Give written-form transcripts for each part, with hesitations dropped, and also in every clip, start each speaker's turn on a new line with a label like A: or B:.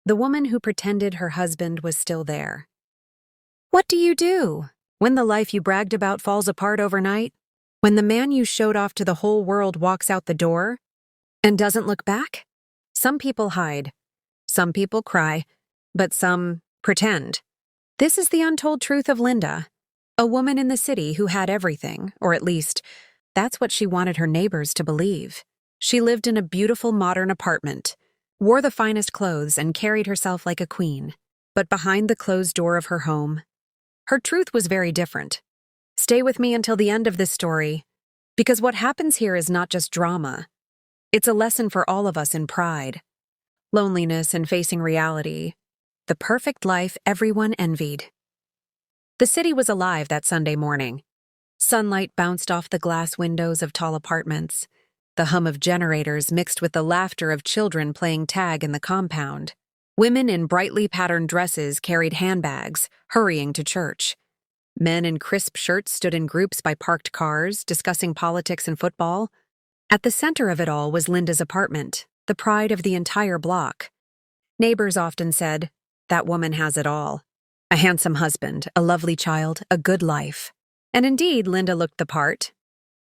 A: the woman who pretended her husband was still there. What do you do when the life you bragged about falls apart overnight? When the man you showed off to the whole world walks out the door and doesn't look back? Some people hide, some people cry, but some pretend. This is the untold truth of Linda, a woman in the city who had everything, or at least, that's what she wanted her neighbors to believe. She lived in a beautiful modern apartment, wore the finest clothes, and carried herself like a queen. But behind the closed door of her home, her truth was very different. Stay with me until the end of this story, because what happens here is not just drama. It's a lesson for all of us in pride, loneliness, and facing reality. The perfect life everyone envied. The city was alive that Sunday morning. Sunlight bounced off the glass windows of tall apartments. The hum of generators mixed with the laughter of children playing tag in the compound. Women in brightly patterned dresses carried handbags, hurrying to church. Men in crisp shirts stood in groups by parked cars, discussing politics and football. At the center of it all was Linda's apartment, the pride of the entire block. Neighbors often said, "That woman has it all. A handsome husband, a lovely child, a good life." And indeed, Linda looked the part.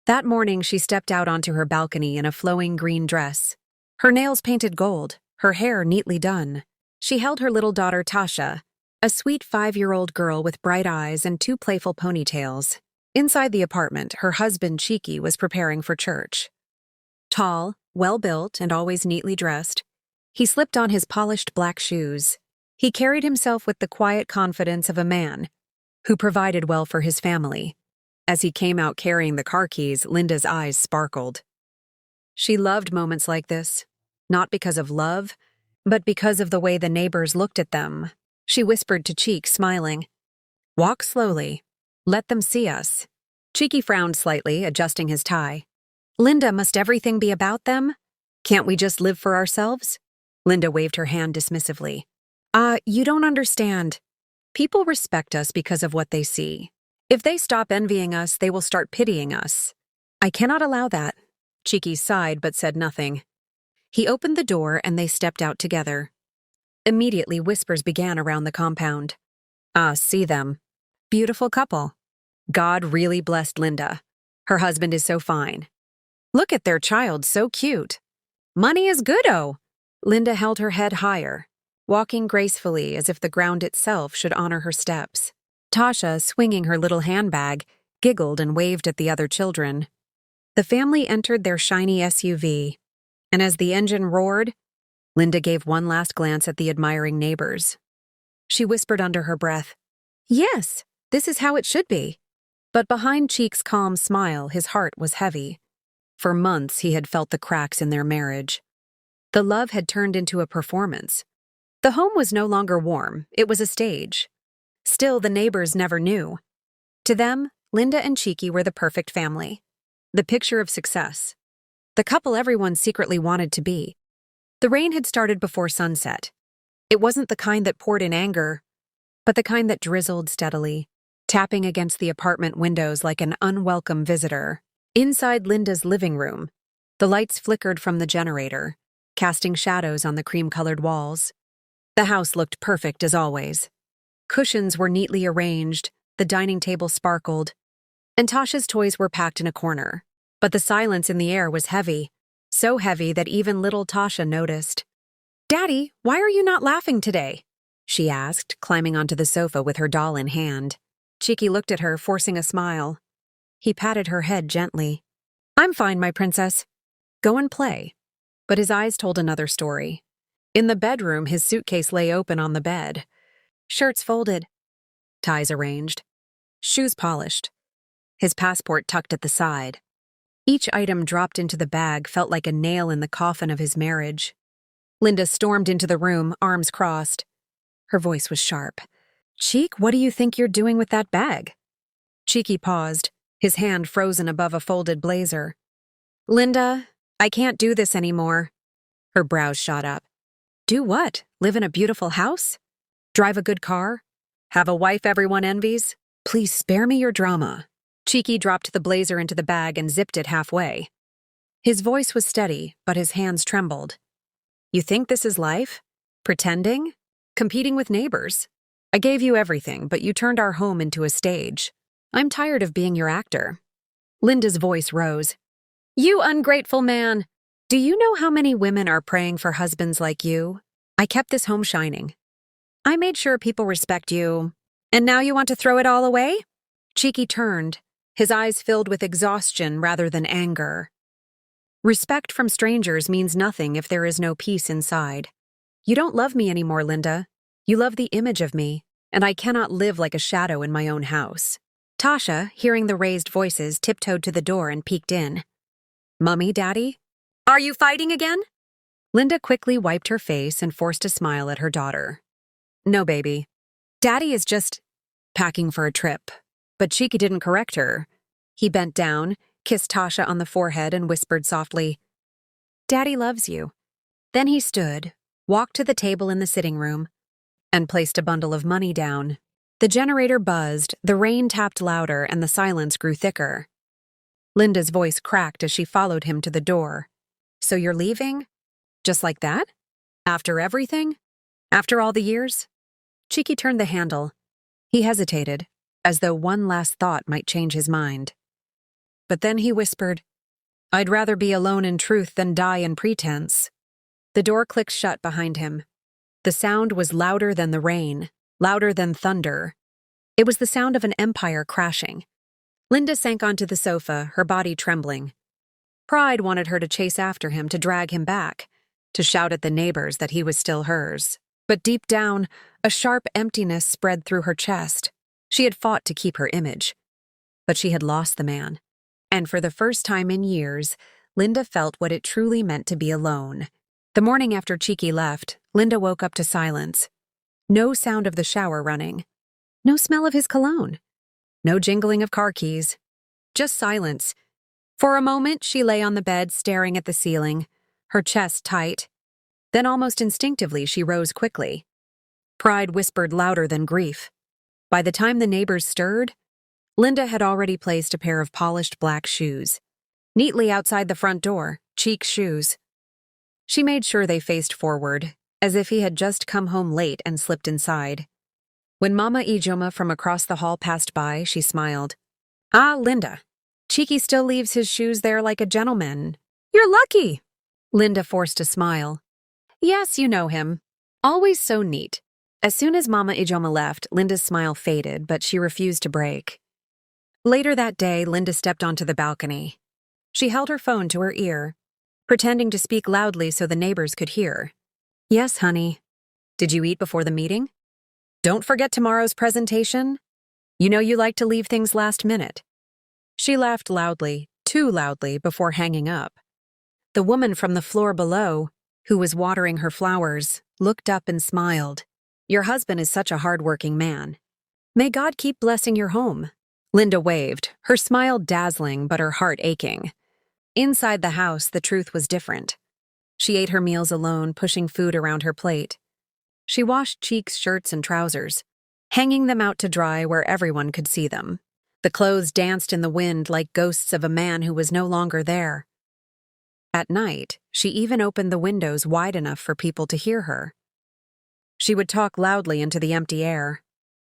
A: That morning, she stepped out onto her balcony in a flowing green dress. Her nails painted gold, her hair neatly done. She held her little daughter Tasha, a sweet 5-year-old girl with bright eyes and 2 playful ponytails. Inside the apartment, her husband Cheeky was preparing for church. Tall, well-built, and always neatly dressed, he slipped on his polished black shoes. He carried himself with the quiet confidence of a man who provided well for his family. As he came out carrying the car keys, Linda's eyes sparkled. She loved moments like this, not because of love, but because of the way the neighbors looked at them. She whispered to Cheek, smiling, "Walk slowly. Let them see us." Cheeky frowned slightly, adjusting his tie. "Linda, must everything be about them? Can't we just live for ourselves?" Linda waved her hand dismissively. You don't understand. People respect us because of what they see. If they stop envying us, they will start pitying us. I cannot allow that." Cheeky sighed but said nothing. He opened the door and they stepped out together. Immediately, whispers began around the compound. See them. Beautiful couple. God really blessed Linda. Her husband is so fine. Look at their child, so cute. Money is good-o. Linda held her head higher, walking gracefully as if the ground itself should honor her steps. Tasha, swinging her little handbag, giggled and waved at the other children. The family entered their shiny SUV, and as the engine roared, Linda gave one last glance at the admiring neighbors. She whispered under her breath, "Yes, this is how it should be." But behind Cheek's calm smile, his heart was heavy. For months, he had felt the cracks in their marriage. The love had turned into a performance. The home was no longer warm, it was a stage. Still, the neighbors never knew. To them, Linda and Cheeky were the perfect family. The picture of success. The couple everyone secretly wanted to be. The rain had started before sunset. It wasn't the kind that poured in anger, but the kind that drizzled steadily, tapping against the apartment windows like an unwelcome visitor. Inside Linda's living room, the lights flickered from the generator, casting shadows on the cream-colored walls. The house looked perfect as always. Cushions were neatly arranged, the dining table sparkled, and Tasha's toys were packed in a corner. But the silence in the air was heavy, so heavy that even little Tasha noticed. "Daddy, why are you not laughing today?" she asked, climbing onto the sofa with her doll in hand. Cheeky looked at her, forcing a smile. He patted her head gently. "I'm fine, my princess. Go and play." But his eyes told another story. In the bedroom, his suitcase lay open on the bed. Shirts folded, ties arranged, shoes polished, his passport tucked at the side. Each item dropped into the bag felt like a nail in the coffin of his marriage. Linda stormed into the room, arms crossed. Her voice was sharp. "Cheek, what do you think you're doing with that bag?" Cheeky paused, his hand frozen above a folded blazer. "Linda, I can't do this anymore." Her brows shot up. "Do what? Live in a beautiful house? Drive a good car? Have a wife everyone envies? Please spare me your drama." Cheeky dropped the blazer into the bag and zipped it halfway. His voice was steady, but his hands trembled. "You think this is life? Pretending? Competing with neighbors? I gave you everything, but you turned our home into a stage. I'm tired of being your actor. Linda's voice rose. You ungrateful man! Do you know how many women are praying for husbands like you? I kept this home shining. I made sure people respect you. And now you want to throw it all away? Cheeky turned, his eyes filled with exhaustion rather than anger. Respect from strangers means nothing if there is no peace inside. You don't love me anymore, Linda. You love the image of me, and I cannot live like a shadow in my own house. Tasha, hearing the raised voices, tiptoed to the door and peeked in. Mummy, Daddy? Are you fighting again? Linda quickly wiped her face and forced a smile at her daughter. No, baby. Daddy is just packing for a trip. But Cheeky didn't correct her. He bent down, kissed Tasha on the forehead, and whispered softly, Daddy loves you. Then he stood, walked to the table in the sitting room, and placed a bundle of money down. The generator buzzed, the rain tapped louder, and the silence grew thicker. Linda's voice cracked as she followed him to the door. So you're leaving? Just like that? After everything? After all the years? Cheeky turned the handle. He hesitated, as though one last thought might change his mind. But then he whispered, I'd rather be alone in truth than die in pretense. The door clicked shut behind him. The sound was louder than the rain, louder than thunder. It was the sound of an empire crashing. Linda sank onto the sofa, her body trembling. Pride wanted her to chase after him, to drag him back, to shout at the neighbors that he was still hers. But deep down, a sharp emptiness spread through her chest. She had fought to keep her image, but she had lost the man. And for the first time in years, Linda felt what it truly meant to be alone. The morning after Cheeky left, Linda woke up to silence. No sound of the shower running. No smell of his cologne. No jingling of car keys. Just silence. For a moment, she lay on the bed staring at the ceiling, her chest tight. Then almost instinctively, she rose quickly. Pride whispered louder than grief. By the time the neighbors stirred, Linda had already placed a pair of polished black shoes, neatly outside the front door, Cheek's shoes. She made sure they faced forward, as if he had just come home late and slipped inside. When Mama Ijoma from across the hall passed by, she smiled. Ah, Linda. Cheeky still leaves his shoes there like a gentleman. You're lucky. Linda forced a smile. Yes, you know him. Always so neat. As soon as Mama Ijoma left, Linda's smile faded, but she refused to break. Later that day, Linda stepped onto the balcony. She held her phone to her ear, pretending to speak loudly so the neighbors could hear. Yes, honey. Did you eat before the meeting? Don't forget tomorrow's presentation. You know you like to leave things last minute. She laughed loudly, too loudly, before hanging up. The woman from the floor below, who was watering her flowers, looked up and smiled. Your husband is such a hard-working man. May God keep blessing your home. Linda waved, her smile dazzling but her heart aching. Inside the house, the truth was different. She ate her meals alone, pushing food around her plate. She washed Cheek's shirts and trousers, hanging them out to dry where everyone could see them. The clothes danced in the wind like ghosts of a man who was no longer there. At night, she even opened the windows wide enough for people to hear her. She would talk loudly into the empty air.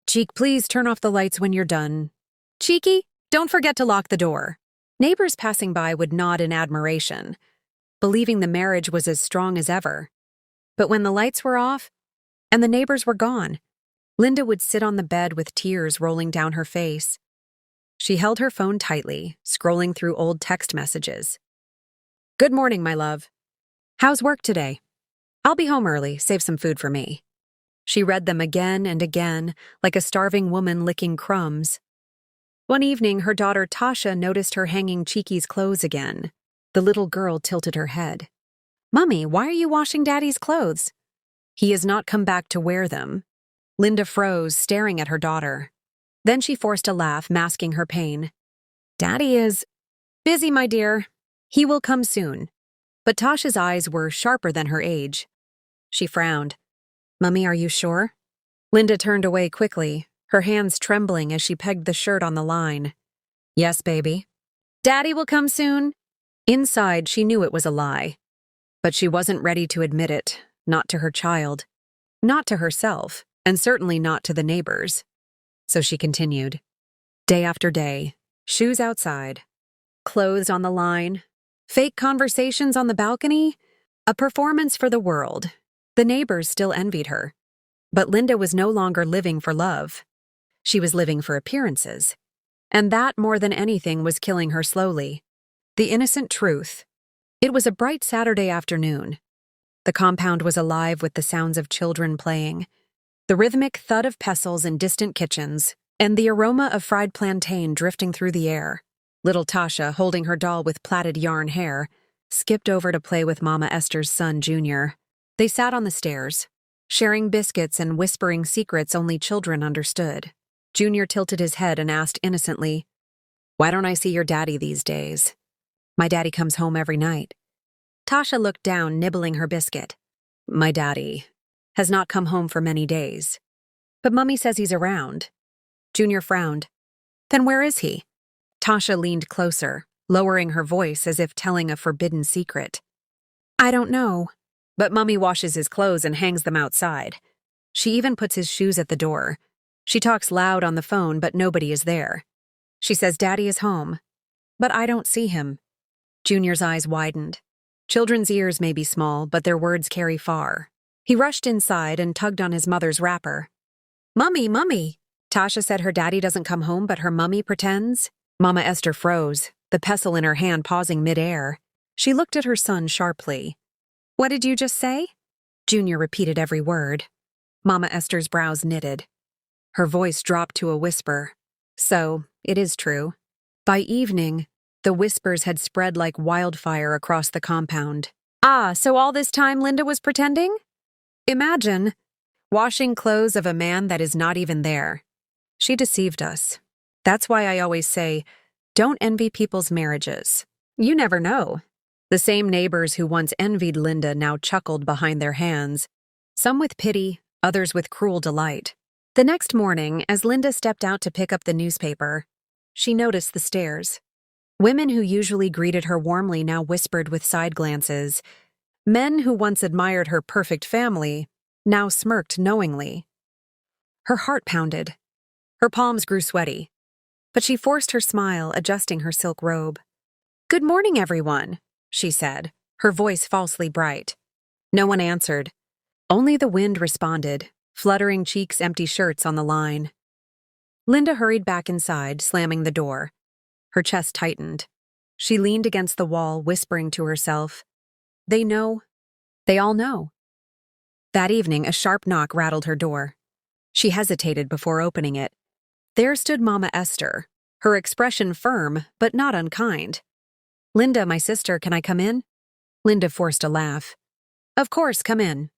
A: Cheek, please turn off the lights when you're done. Cheeky, don't forget to lock the door. Neighbors passing by would nod in admiration, believing the marriage was as strong as ever. But when the lights were off and the neighbors were gone, Linda would sit on the bed with tears rolling down her face. She held her phone tightly, scrolling through old text messages. Good morning, my love. How's work today? I'll be home early, save some food for me. She read them again and again, like a starving woman licking crumbs. One evening, her daughter Tasha noticed her hanging Cheeky's clothes again. The little girl tilted her head. Mummy, why are you washing Daddy's clothes? He has not come back to wear them. Linda froze, staring at her daughter. Then she forced a laugh, masking her pain. Daddy is busy, my dear. He will come soon. But Tasha's eyes were sharper than her age. She frowned. Mummy, are you sure? Linda turned away quickly, her hands trembling as she pegged the shirt on the line. Yes, baby. Daddy will come soon. Inside, she knew it was a lie. But she wasn't ready to admit it, not to her child. Not to herself, and certainly not to the neighbors. So she continued. Day after day, shoes outside, clothes on the line, fake conversations on the balcony, a performance for the world. The neighbors still envied her. But Linda was no longer living for love. She was living for appearances. And that, more than anything, was killing her slowly. The innocent truth. It was a bright Saturday afternoon. The compound was alive with the sounds of children playing, the rhythmic thud of pestles in distant kitchens, and the aroma of fried plantain drifting through the air. Little Tasha, holding her doll with plaited yarn hair, skipped over to play with Mama Esther's son, Junior. They sat on the stairs, sharing biscuits and whispering secrets only children understood. Junior tilted his head and asked innocently, "Why don't I see your daddy these days?" "My daddy comes home every night." Tasha looked down, nibbling her biscuit. "My daddy has not come home for many days. But Mummy says he's around." Junior frowned. "Then where is he?" Tasha leaned closer, lowering her voice as if telling a forbidden secret. "I don't know. But Mummy washes his clothes and hangs them outside. She even puts his shoes at the door. She talks loud on the phone, but nobody is there. She says Daddy is home. But I don't see him." Junior's eyes widened. Children's ears may be small, but their words carry far. He rushed inside and tugged on his mother's wrapper. "Mummy, Mummy!" Tasha said her daddy doesn't come home, but her mummy pretends. Mama Esther froze, the pestle in her hand pausing midair. She looked at her son sharply. "What did you just say?" Junior repeated every word. Mama Esther's brows knitted. Her voice dropped to a whisper. "So, it is true." By evening, the whispers had spread like wildfire across the compound. "Ah, so all this time Linda was pretending?" "Imagine, washing clothes of a man that is not even there. She deceived us. That's why I always say, don't envy people's marriages. You never know." The same neighbors who once envied Linda now chuckled behind their hands, some with pity, others with cruel delight. The next morning, as Linda stepped out to pick up the newspaper, she noticed the stares. Women who usually greeted her warmly now whispered with side glances. Men who once admired her perfect family now smirked knowingly. Her heart pounded. Her palms grew sweaty. But she forced her smile, adjusting her silk robe. "Good morning, everyone," she said, her voice falsely bright. No one answered. Only the wind responded, fluttering cheeks, empty shirts on the line. Linda hurried back inside, slamming the door. Her chest tightened. She leaned against the wall, whispering to herself, "They know. They all know." That evening, a sharp knock rattled her door. She hesitated before opening it. There stood Mama Esther, her expression firm, but not unkind. "Linda, my sister, can I come in?" Linda forced a laugh. "Of course, come in.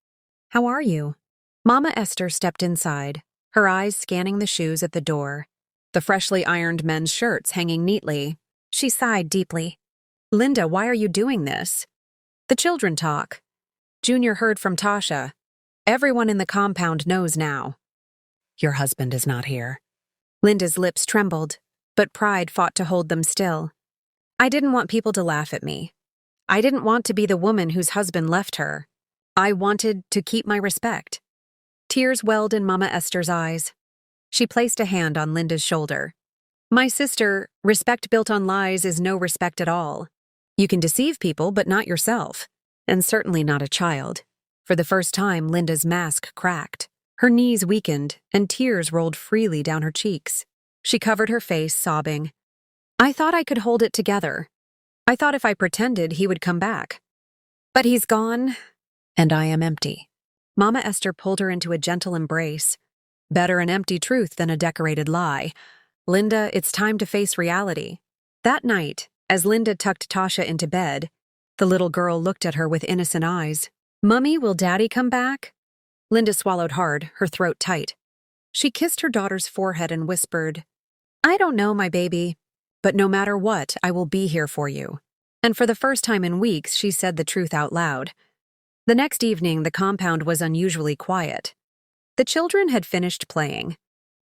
A: How are you?" Mama Esther stepped inside, her eyes scanning the shoes at the door, the freshly ironed men's shirts hanging neatly. She sighed deeply. "Linda, why are you doing this?" "The children talk." Junior heard from Tasha. "Everyone in the compound knows now." "Your husband is not here." Linda's lips trembled, but pride fought to hold them still. "I didn't want people to laugh at me. I didn't want to be the woman whose husband left her. I wanted to keep my respect." Tears welled in Mama Esther's eyes. She placed a hand on Linda's shoulder. "My sister, respect built on lies is no respect at all. You can deceive people, but not yourself. And certainly not a child." For the first time, Linda's mask cracked. Her knees weakened, and tears rolled freely down her cheeks. She covered her face, sobbing. "I thought I could hold it together. I thought if I pretended, he would come back. But he's gone, and I am empty." Mama Esther pulled her into a gentle embrace. "Better an empty truth than a decorated lie. Linda, it's time to face reality." That night, as Linda tucked Tasha into bed, the little girl looked at her with innocent eyes. "Mummy, will Daddy come back?" Linda swallowed hard, her throat tight. She kissed her daughter's forehead and whispered, "I don't know, my baby, but no matter what, I will be here for you." And for the first time in weeks, she said the truth out loud. The next evening, the compound was unusually quiet. The children had finished playing.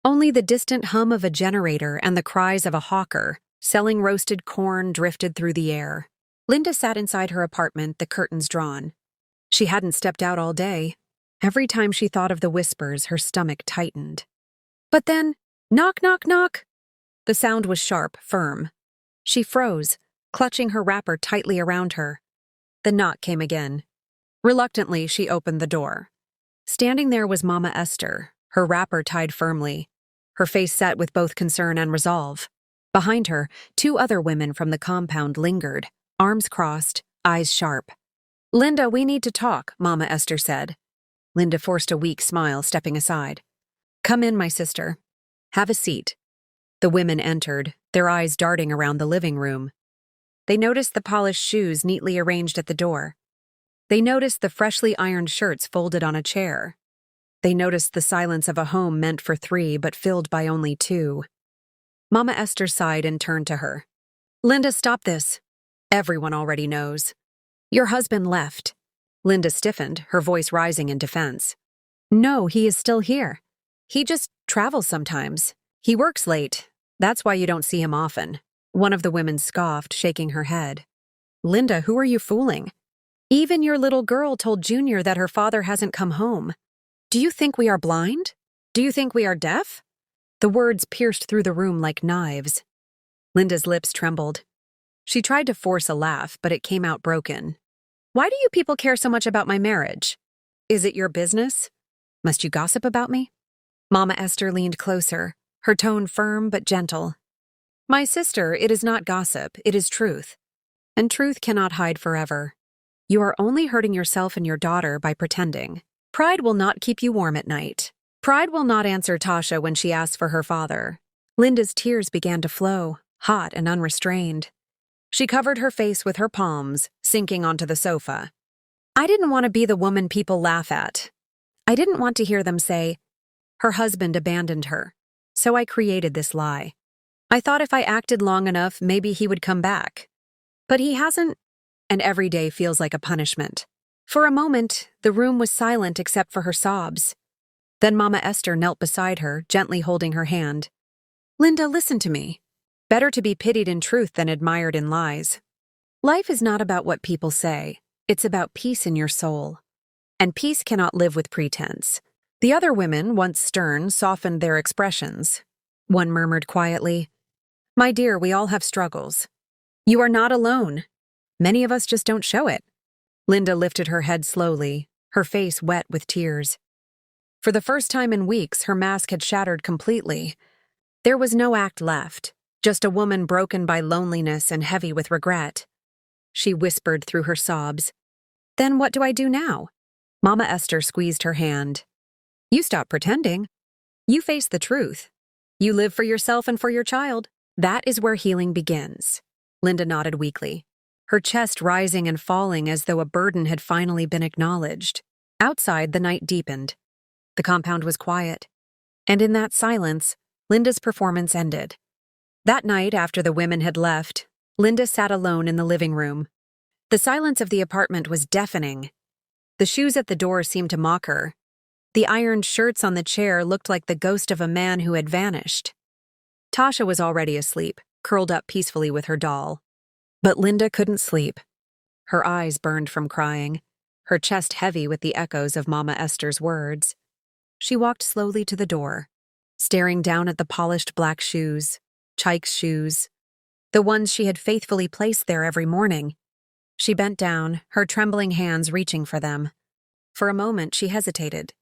A: Only the distant hum of a generator and the cries of a hawker selling roasted corn drifted through the air. Linda sat inside her apartment, the curtains drawn. She hadn't stepped out all day. Every time she thought of the whispers, her stomach tightened. But then, knock, knock, knock. The sound was sharp, firm. She froze, clutching her wrapper tightly around her. The knock came again. Reluctantly, she opened the door. Standing there was Mama Esther, her wrapper tied firmly, her face set with both concern and resolve. Behind her, two other women from the compound lingered, arms crossed, eyes sharp. "Linda, we need to talk," Mama Esther said. Linda forced a weak smile, stepping aside. "Come in, my sister. Have a seat." The women entered, their eyes darting around the living room. They noticed the polished shoes neatly arranged at the door. They noticed the freshly ironed shirts folded on a chair. They noticed the silence of a home meant for three but filled by only two. Mama Esther sighed and turned to her. "Linda, stop this. Everyone already knows. Your husband left." Linda stiffened, her voice rising in defense. "No, he is still here. He just travels sometimes. He works late. That's why you don't see him often." One of the women scoffed, shaking her head. "Linda, who are you fooling? Even your little girl told Junior that her father hasn't come home. Do you think we are blind? Do you think we are deaf?" The words pierced through the room like knives. Linda's lips trembled. She tried to force a laugh, but it came out broken. "Why do you people care so much about my marriage? Is it your business? Must you gossip about me?" Mama Esther leaned closer, her tone firm but gentle. "My sister, it is not gossip, it is truth. And truth cannot hide forever. You are only hurting yourself and your daughter by pretending. Pride will not keep you warm at night. Pride will not answer Tasha when she asks for her father." Linda's tears began to flow, hot and unrestrained. She covered her face with her palms, sinking onto the sofa. "I didn't want to be the woman people laugh at. I didn't want to hear them say, 'Her husband abandoned her.' So I created this lie. I thought if I acted long enough, maybe he would come back. But he hasn't, and every day feels like a punishment." For a moment, the room was silent except for her sobs. Then Mama Esther knelt beside her, gently holding her hand. "Linda, listen to me. Better to be pitied in truth than admired in lies. Life is not about what people say. It's about peace in your soul. And peace cannot live with pretense." The other women, once stern, softened their expressions. One murmured quietly, "My dear, we all have struggles. You are not alone. Many of us just don't show it." Linda lifted her head slowly, her face wet with tears. For the first time in weeks, her mask had shattered completely. There was no act left, just a woman broken by loneliness and heavy with regret. She whispered through her sobs, "Then what do I do now?" Mama Esther squeezed her hand. "You stop pretending. You face the truth. You live for yourself and for your child. That is where healing begins." Linda nodded weakly, her chest rising and falling as though a burden had finally been acknowledged. Outside, the night deepened. The compound was quiet. And in that silence, Linda's performance ended. That night, after the women had left, Linda sat alone in the living room. The silence of the apartment was deafening. The shoes at the door seemed to mock her. The ironed shirts on the chair looked like the ghost of a man who had vanished. Tasha was already asleep, curled up peacefully with her doll. But Linda couldn't sleep. Her eyes burned from crying, her chest heavy with the echoes of Mama Esther's words. She walked slowly to the door, staring down at the polished black shoes, Chike's shoes, the ones she had faithfully placed there every morning. She bent down, her trembling hands reaching for them. For a moment, she hesitated.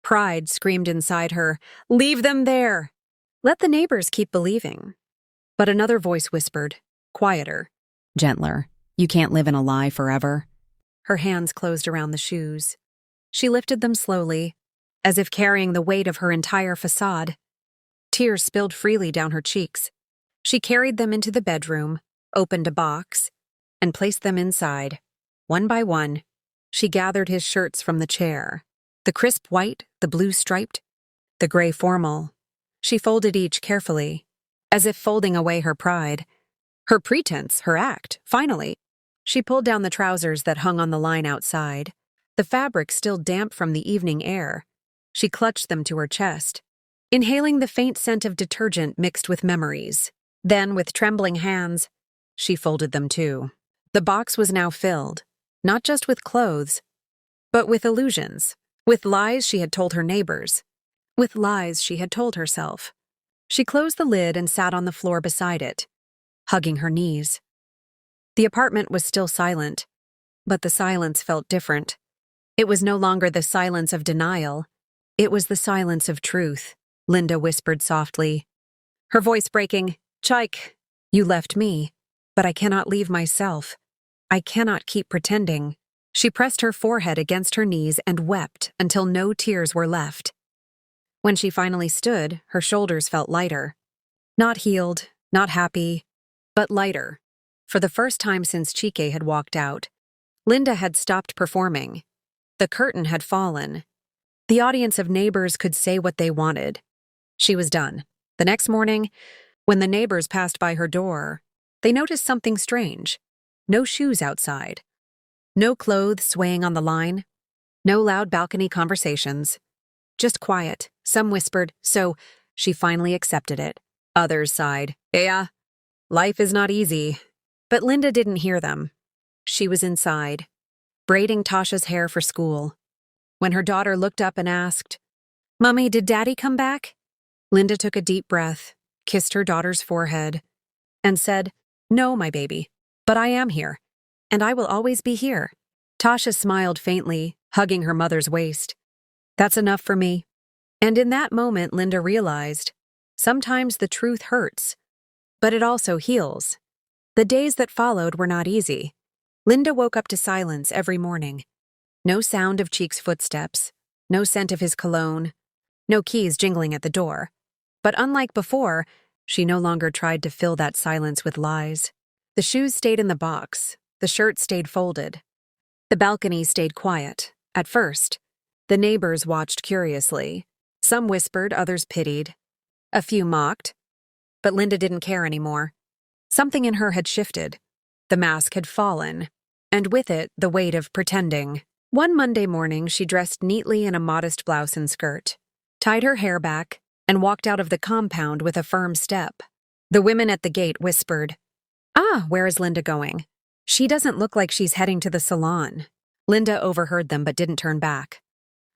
A: Pride screamed inside her, "Leave them there! Let the neighbors keep believing." But another voice whispered, quieter, gentler, "You can't live in a lie forever." Her hands closed around the shoes. She lifted them slowly, as if carrying the weight of her entire facade. Tears spilled freely down her cheeks. She carried them into the bedroom, opened a box, and placed them inside. One by one, she gathered his shirts from the chair. The crisp white, the blue striped, the gray formal. She folded each carefully, as if folding away her pride. Her pretense, her act, finally. She pulled down the trousers that hung on the line outside, the fabric still damp from the evening air. She clutched them to her chest, inhaling the faint scent of detergent mixed with memories. Then, with trembling hands, she folded them too. The box was now filled, not just with clothes, but with illusions, With lies she had told her neighbors. With lies she had told herself. She closed the lid and sat on the floor beside it, hugging her knees. The apartment was still silent, but the silence felt different. It was no longer the silence of denial. It was the silence of truth, Linda whispered softly, her voice breaking. "Chike, you left me, but I cannot leave myself. I cannot keep pretending." She pressed her forehead against her knees and wept until no tears were left. When she finally stood, her shoulders felt lighter. Not healed, not happy, but lighter. For the first time since Chike had walked out, Linda had stopped performing. The curtain had fallen. The audience of neighbors could say what they wanted. She was done. The next morning, when the neighbors passed by her door, they noticed something strange. No shoes outside. No clothes swaying on the line. No loud balcony conversations. Just quiet. Some whispered, so she finally accepted it. Others sighed, "Yeah, life is not easy." But Linda didn't hear them. She was inside, braiding Tasha's hair for school. When her daughter looked up and asked, "Mommy, did Daddy come back?" Linda took a deep breath, kissed her daughter's forehead, and said, "No, my baby, but I am here, and I will always be here." Tasha smiled faintly, hugging her mother's waist. "That's enough for me." And in that moment, Linda realized, sometimes the truth hurts, but it also heals. The days that followed were not easy. Linda woke up to silence every morning. No sound of Cheek's footsteps, no scent of his cologne, no keys jingling at the door. But unlike before, she no longer tried to fill that silence with lies. The shoes stayed in the box, the shirt stayed folded. The balcony stayed quiet. At first, the neighbors watched curiously. Some whispered, others pitied. A few mocked. But Linda didn't care anymore. Something in her had shifted. The mask had fallen, and with it, the weight of pretending. One Monday morning, she dressed neatly in a modest blouse and skirt, tied her hair back, and walked out of the compound with a firm step. The women at the gate whispered, "Ah, where is Linda going? She doesn't look like she's heading to the salon." Linda overheard them but didn't turn back.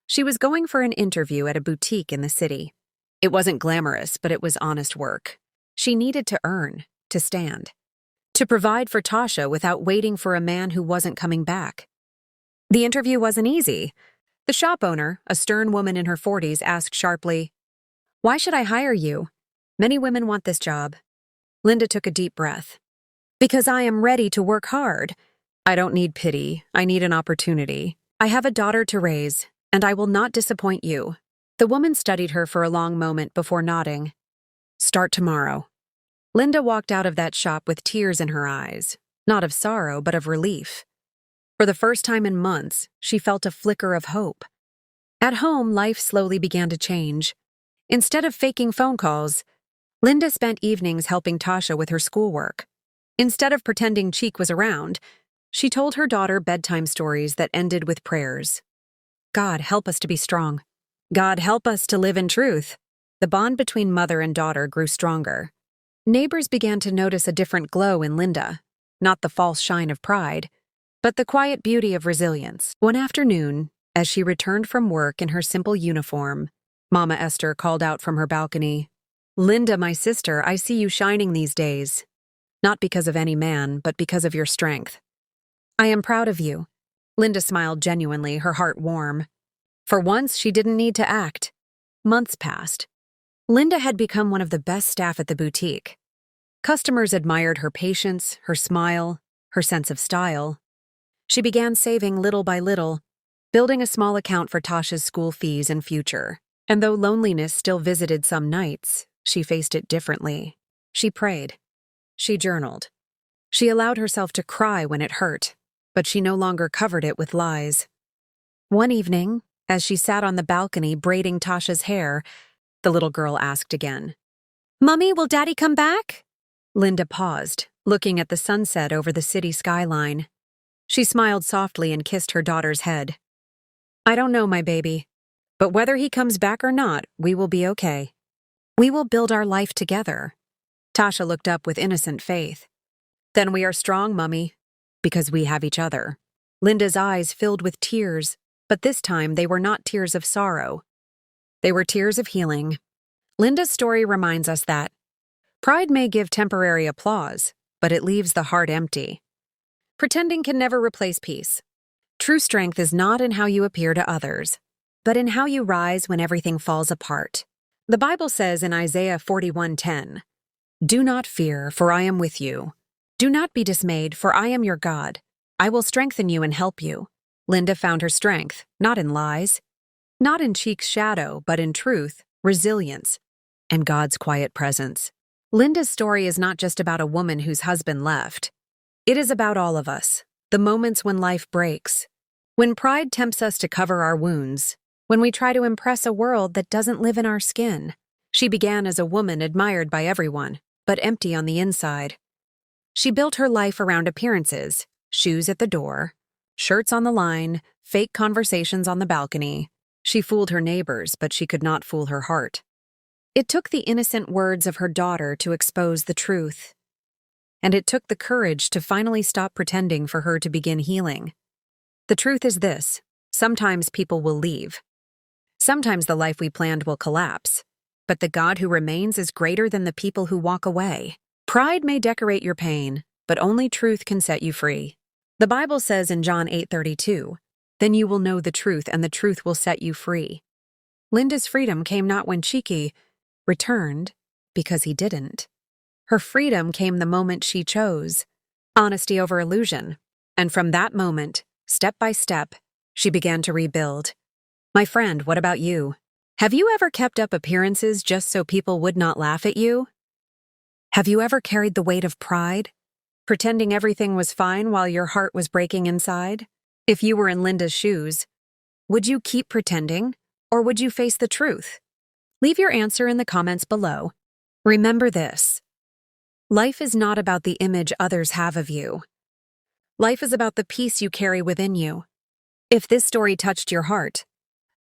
A: She was going for an interview at a boutique in the city. It wasn't glamorous, but it was honest work. She needed to earn, to stand, to provide for Tasha without waiting for a man who wasn't coming back. The interview wasn't easy. The shop owner, a stern woman in her 40s, asked sharply, "Why should I hire you? Many women want this job." Linda took a deep breath. "Because I am ready to work hard. I don't need pity. I need an opportunity. I have a daughter to raise, and I will not disappoint you." The woman studied her for a long moment before nodding. "Start tomorrow." Linda walked out of that shop with tears in her eyes, not of sorrow, but of relief. For the first time in months, she felt a flicker of hope. At home, life slowly began to change. Instead of faking phone calls, Linda spent evenings helping Tasha with her schoolwork. Instead of pretending Cheek was around, she told her daughter bedtime stories that ended with prayers. "God, help us to be strong. God, help us to live in truth." The bond between mother and daughter grew stronger. Neighbors began to notice a different glow in Linda, not the false shine of pride, but the quiet beauty of resilience. One afternoon, as she returned from work in her simple uniform, Mama Esther called out from her balcony, "Linda, my sister, I see you shining these days. Not because of any man, but because of your strength. I am proud of you." Linda smiled genuinely, her heart warm. For once, she didn't need to act. Months passed. Linda had become one of the best staff at the boutique. Customers admired her patience, her smile, her sense of style. She began saving little by little, building a small account for Tasha's school fees and future. And though loneliness still visited some nights, she faced it differently. She prayed. She journaled. She allowed herself to cry when it hurt, but she no longer covered it with lies. One evening, as she sat on the balcony braiding Tasha's hair, the little girl asked again, "Mummy, will Daddy come back?" Linda paused, looking at the sunset over the city skyline. She smiled softly and kissed her daughter's head. "I don't know, my baby, but whether he comes back or not, we will be okay. We will build our life together." Tasha looked up with innocent faith. "Then we are strong, Mummy, because we have each other." Linda's eyes filled with tears, But this time, they were not tears of sorrow. They were tears of healing. Linda's story reminds us that pride may give temporary applause, but it leaves the heart empty. Pretending can never replace peace. True strength is not in how you appear to others, but in how you rise when everything falls apart. The Bible says in Isaiah 41:10, "Do not fear, for I am with you. Do not be dismayed, for I am your God. I will strengthen you and help you." Linda found her strength, not in lies, not in cheek's shadow, but in truth, resilience, and God's quiet presence. Linda's story is not just about a woman whose husband left. It is about all of us, the moments when life breaks, when pride tempts us to cover our wounds, when we try to impress a world that doesn't live in our skin. She began as a woman admired by everyone, but empty on the inside. She built her life around appearances, shoes at the door, shirts on the line, fake conversations on the balcony. She fooled her neighbors, but she could not fool her heart. It took the innocent words of her daughter to expose the truth. And it took the courage to finally stop pretending for her to begin healing. The truth is this: sometimes people will leave. Sometimes the life we planned will collapse. But the God who remains is greater than the people who walk away. Pride may decorate your pain, but only truth can set you free. The Bible says in John 8:32, "Then you will know the truth, and the truth will set you free." Linda's freedom came not when Cheeky returned, because he didn't. Her freedom came the moment she chose honesty over illusion. And from that moment, step by step, she began to rebuild. My friend, what about you? Have you ever kept up appearances just so people would not laugh at you? Have you ever carried the weight of pride, pretending everything was fine while your heart was breaking inside? If you were in Linda's shoes, would you keep pretending, or would you face the truth? Leave your answer in the comments below. Remember this: life is not about the image others have of you. Life is about the peace you carry within you. If this story touched your heart,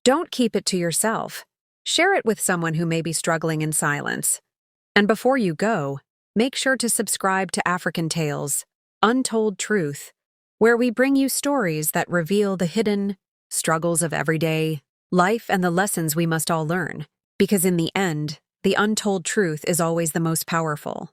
A: don't keep it to yourself. Share it with someone who may be struggling in silence. And before you go, make sure to subscribe to African Tales, Untold Truth, where we bring you stories that reveal the hidden struggles of everyday life and the lessons we must all learn. Because in the end, the untold truth is always the most powerful.